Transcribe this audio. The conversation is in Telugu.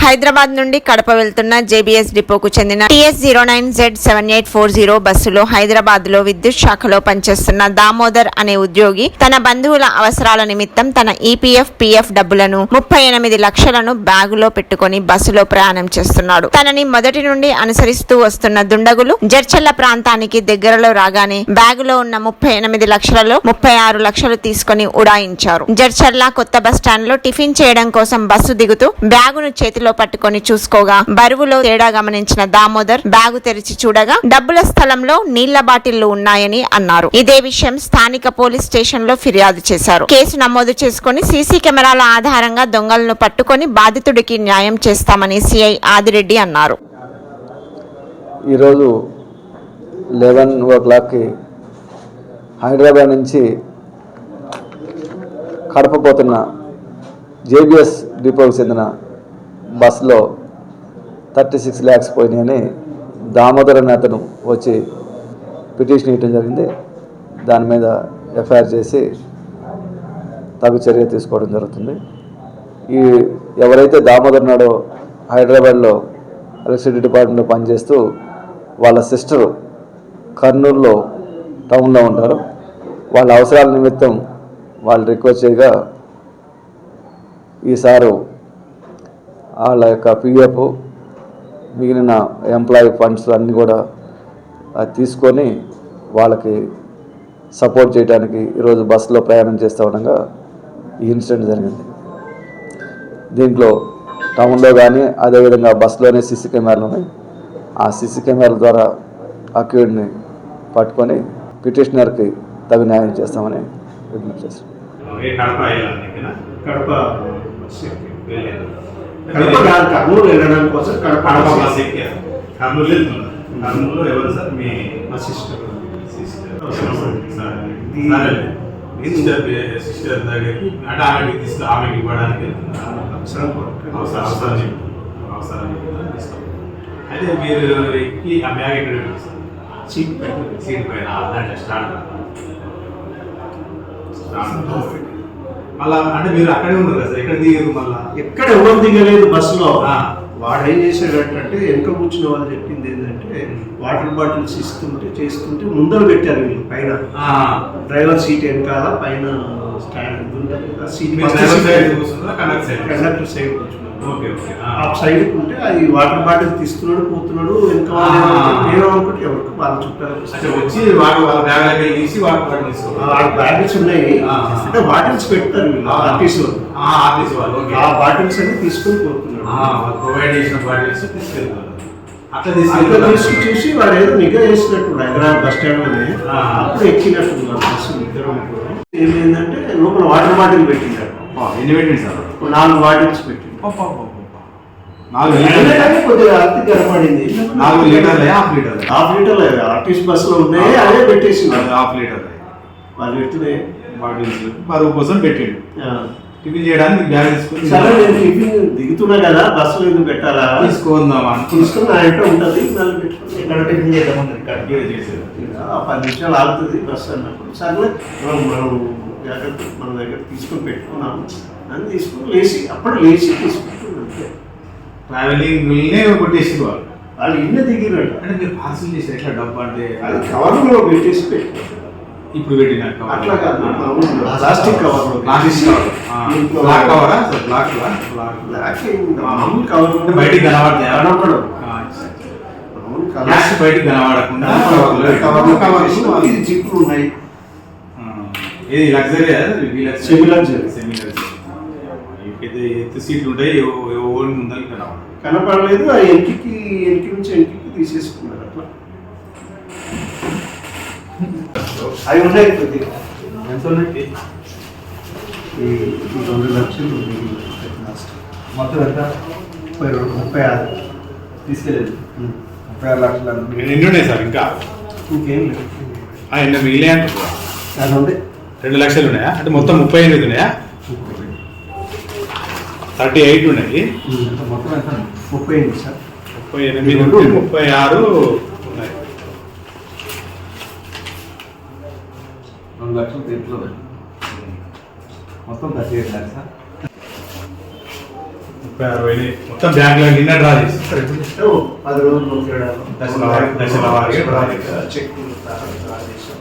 హైదరాబాద్ నుండి కడప వెళ్తున్న జేబీఎస్ డిపోకు చెందిన TS09Z7840 బస్సులో హైదరాబాద్ లో విద్యుత్ శాఖలో పనిచేస్తున్న దామోదర్ అనే ఉద్యోగి తన బంధువుల అవసరాల నిమిత్తం తన ఈపీఎఫ్ పీఎఫ్ డబ్బులను 38 లక్షలను బ్యాగులో పెట్టుకుని బస్సులో ప్రయాణం చేస్తున్నాడు. తనని మొదటి నుండి అనుసరిస్తూ వస్తున్న దుండగులు జడ్చర్ల ప్రాంతానికి దగ్గరలో రాగానే బ్యాగులో ఉన్న 38 లక్షలలో 36 లక్షలు తీసుకుని ఉడాయించారు. జడ్చర్ల కొత్త బస్టాండ్ లో టిఫిన్ చేయడం కోసం బస్సు దిగుతూ బ్యాగును చేతిలో పట్టుకొని చూసుకోగా బరువులో తేడా గమనించిన దామోదర్ బ్యాగు తెరిచి చూడగా డబ్బుల స్థలంలో నీళ్ల బాటిళ్లు ఉన్నాయని అన్నారు. ఇదే విషయం స్థానిక పోలీస్ స్టేషన్ లో ఫిర్యాదు చేశారు. కేసు నమోదు చేసుకుని సీసీ కెమెరాల ఆధారంగా దొంగలను పట్టుకొని బాధితుడికి న్యాయం చేస్తామని సిఐ ఆదిరెడ్డి అన్నారు. ఈరోజు 11 o'clock హైదరాబాద్ నుంచి కడప పోతున్న జేబీఎస్ డిపోకి చెందిన బస్సులో 36 lakhs పోయినాయని దామోదర్ అనే అతను వచ్చి పిటిషన్ ఇవ్వడం జరిగింది. దాని మీద ఎఫ్ఐఆర్ చేసి తగు చర్య తీసుకోవడం జరుగుతుంది. ఈ ఎవరైతే దామోదర్ నాడో హైదరాబాద్లో ఎలక్ట్రిసిటీ డిపార్ట్మెంట్లో పనిచేస్తూ వాళ్ళ సిస్టరు కర్నూలులో టౌన్లో ఉంటారు. వాళ్ళ అవసరాల నిమిత్తం వాళ్ళు రిక్వెస్ట్ చేయగా ఈసారి వాళ్ళ యొక్క పిఎఫ్ మిగిలిన ఎంప్లాయీ ఫండ్స్ అన్నీ కూడా తీసుకొని వాళ్ళకి సపోర్ట్ చేయడానికి ఈరోజు బస్సులో ప్రయాణం చేస్తూ ఉండగా ఈ ఇన్సిడెంట్ జరిగింది. దీంట్లో టౌన్లో కానీ అదేవిధంగా బస్సులోనే సీసీ కెమెరాలు ఉన్నాయి. ఆ సీసీ కెమెరాల ద్వారా అక్యూడ్ని పట్టుకొని పిటిషనర్కి తగు న్యాయం చేస్తామని విజ్ఞప్తి చేస్తాం. కర్నూలు వెళ్ళడం కోసం కర్నూలు ఎవరు సార్? మీ సిస్టర్ సిస్టర్ దగ్గరికి అంటే ఆమెకి ఇవ్వడానికి అవసరం అయితే మీరు ఎక్కి ఆ బ్యాగ్ ఎక్కడ సీట్ పైన దాంట్లో స్టాండ్ మళ్ళా అంటే మీరు అక్కడే ఉన్నారు కదా సార్? ఎక్కడ దిగారు? మళ్ళా ఎక్కడ ఎవరు దిగలేదు బస్సులో. వాడు ఏం చేశాడంటే వెనక కూర్చున్న వాళ్ళు చెప్పింది ఏంటంటే వాటర్ బాటిల్స్ ఇస్తుంటే చేస్తుంటే ముందర పెట్టారు వీళ్ళు పైన డ్రైవర్ సీట్ వెనకాల పైన స్టాండ్ ఉంటుంది కదా, సీట్ కండక్టర్ సైడ్ కూర్చున్నాడు. ఆ సైడ్ ఉంటే అది వాటర్ బాటిల్ తీస్తున్నాడు పోతున్నాడు వెనక నేను అనుకుంటే ఎవరికి వాళ్ళ చుట్టాలు వచ్చి వాళ్ళ బ్యాటిల్స్ ఉన్నాయి అంటే బాటిల్స్ పెడతారు వీళ్ళు ఆర్టీసీ వాళ్ళు. ఆ బాటిల్స్ అన్ని తీసుకొని పోతున్నాడు. ప్రొవైడ్ చేసిన బాటిల్స్ తీసుకెళ్తారు. అట్లా తీసుకు చూసి వాడు ఏదో నిఘా చేసినట్టు హైదరాబాద్ బస్ స్టాండ్ లోనే అప్పుడు ఎక్కినట్టున్నారు బస్సు ఇద్దరు. ఏమైందంటే లోపల వాటర్ బాటిల్ పెట్టింటారు. ఎన్ని పెట్టింది సార్? 4 బాటిల్స్ పెట్టింది. 4 లీటర్లు కొద్దిగా అతి కనపడింది. 4 లీటర్లే హాఫ్ లీటర్ ఆర్టీసీ బస్సులో ఉన్నాయి అదే పెట్టేసి హాఫ్ లీటర్ వాళ్ళు పెట్టినే బాటిల్స్ బరువు కోసం పెట్టిండు. టిఫిన్ చేయడానికి బ్యాగ్ తీసుకుని సరే నేను టిఫిన్ దిగుతున్నా కదా బస్సులో ఎందుకు పెట్టాలా తీసుకుందామా తీసుకుని నా ఇంట్లో ఉంటుంది మళ్ళీ పెట్టుకుని ఎక్కడ టిఫిన్ చేద్దామని ఇక్కడ చేసేది 10 నిమిషాలు ఆగుతుంది బస్సు అన్నప్పుడు సర్లే మనం జాగ్రత్త మన దగ్గర తీసుకొని పెట్టుకున్నాము అని తీసుకుని లేచి తీసుకుంటున్నాం. అంతే ట్రావెలింగ్ కొట్టేసి వాళ్ళు ఇన్న దిగినట్టు అంటే మీరు పార్సల్ చేసి ఎట్లా డబ్బు అంటే అది కవర్లో పెట్టేసి పెట్టుకుంటారు. ఇప్పుడు పెట్టిన అట్లా కాదు ప్లాస్టిక్ కవర్ బ్లాక్ కవరా బ్లాక్ మామూలు కవర్ బయటికి కనబడతాయి కనపడదు. గ్యాస్ బయటికి కనబడకుండా ఇది జిప్పులు ఉన్నాయి. ఇది లగ్జరీ సెమీ లగ్జరీ ఎత్తు సీట్లు ఉంటాయి ఓన్ ముందర కనపడలేదు. ఆ ఎంకి నుంచి ఎంకి తీసేసుకున్నారు. అట్లా అవి ఉన్నాయి కొద్దిగా ఎంత ఉన్నాయి? 2 లక్షలు మొత్తం ఎంత? 36 తీసుకెళ్ళలేదు. 36 లక్షలు ఎన్ని ఉన్నాయి సార్? ఇంకా ఇంకేం లేదు. ఎన్ని మిగిలే అంటున్నా? అది ఉంది 2 లక్షలు ఉన్నాయా? అంటే మొత్తం 38 ఉన్నాయా? 38 ఉన్నాయి. మొత్తం ఎంత? 38 సార్. 38 36 ఉన్నాయి. 2 లక్షలు దీంట్లో మొత్తం 38 lakhs. 36,000 మొత్తం బ్యాంకులో నిన్న డ్రా చేస్తారు. 10 రోజులు దశల వారీగా డ్రా చేస్తారు. చెక్ డ్రా చేస్తారు.